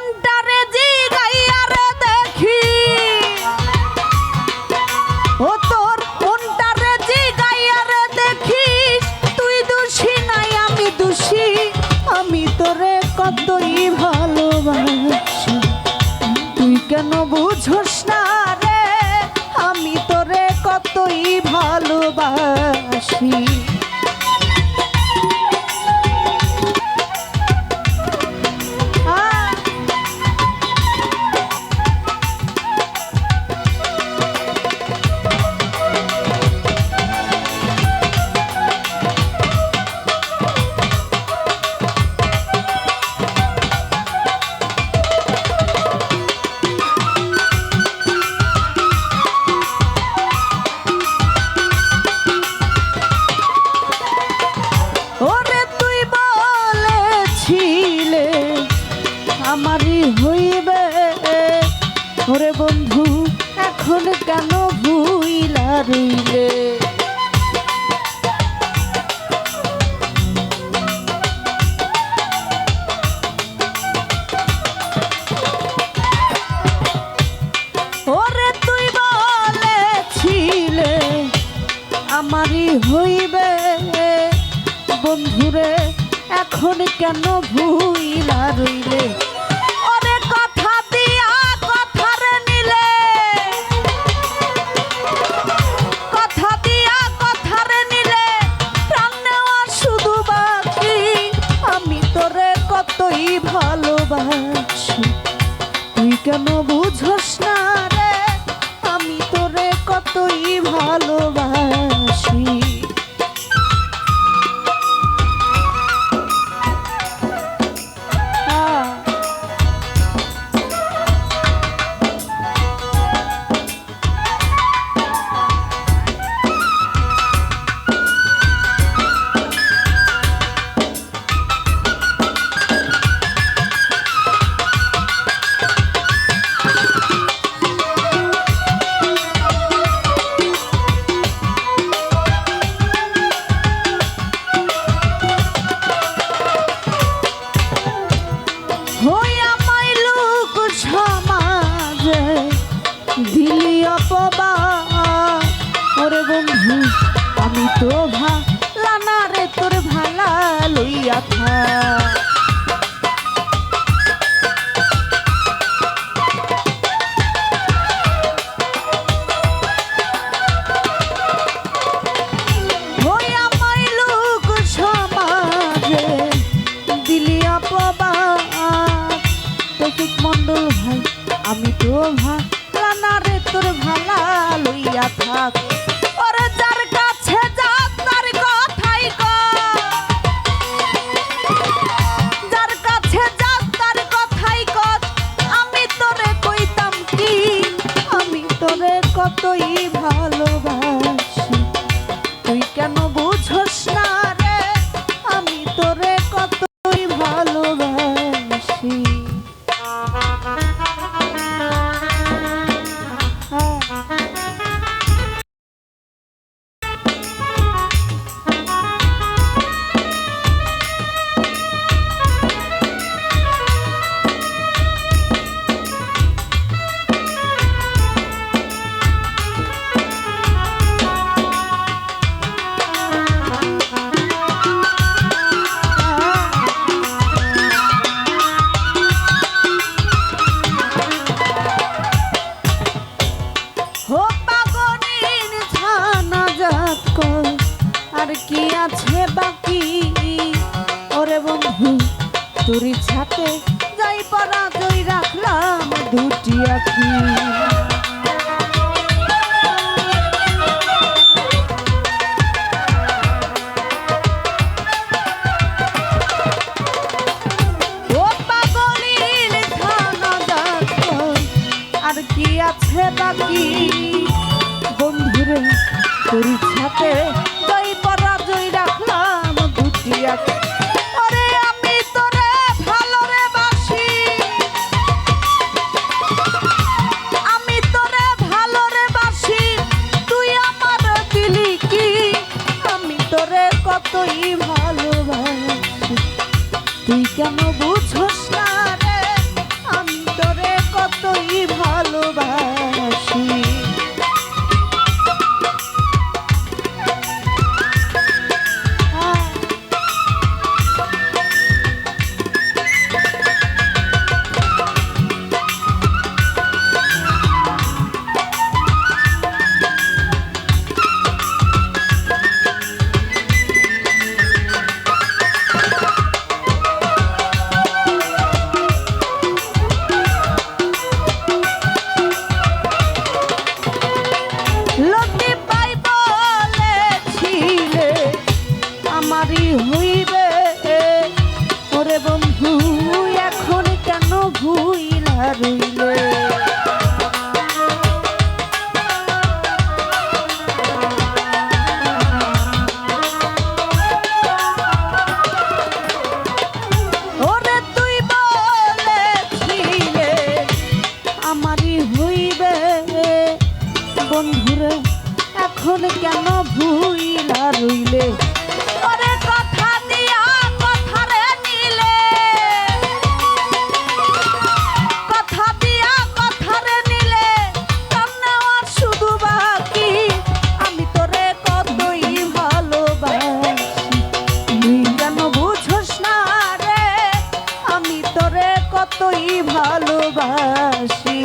কোনটারে জিগাইয়া রে দেখি ও তোর কোনটারে জিগাইয়া রে দেখি তুই দোষী নাই আমি দোষী আমি তোরে কতই ভালোবাসি তুই কেন বুঝোস না রে আমি তোরে কতই ভালোবাসি আমারই হইবে ওরে বন্ধু এখন কেন ভুইলা রইলে ওরে তুই বলেছিলে আমারই হইবে বন্ধুরে এখন কেন ভুইলা রইলে ভালোবাসি তুই কেন বুঝোস না রে আমি তোরে কতই ভালোবাসি দিলি অপবাদ ওরে বন্ধু আমি তো ভালা না রে তোর ভালা লইয়া থাক মন্ডল ভাই আমি তো ভালা না রে তোর ভালা লইয়া থাক ওরে যার কাছে যা তার কথাই কর যার কাছে যা তার কথাই কর আমি তোরে কইতাম কি আমি তোরে কতই ভালোবাসি তুই কেন বুঝোস না রে আমি তোরে কতই ভালোবাসি আর কি আছে বাকি ওরে বন্ধু তোর ইচ্ছাতে যাই পরাজয় রাখলাম দুটি আখি ও পাগলির থানা আর কি আছে বাকি বন্ধুরে তোর ইচ্ছাতে যাই পরাজয় রাখলাম দুটি আখি ওরে আমি তোরে ভালো রে বাসি আমি তোরে ভালো রে বাসি তুই আমার দিলি কি আমি তোরে কতই ভালোবাসি তুই কেন বুঝোস না রে কতই ভালোবাসি। হইবে ওরে বন্ধু এখন কেন ভুইলা রইলে। ওরে তুই বলেছিলে আমারই হইবে বন্ধুরে এখন কেন ভুইলা রইলে। কতই ভালোবাসি।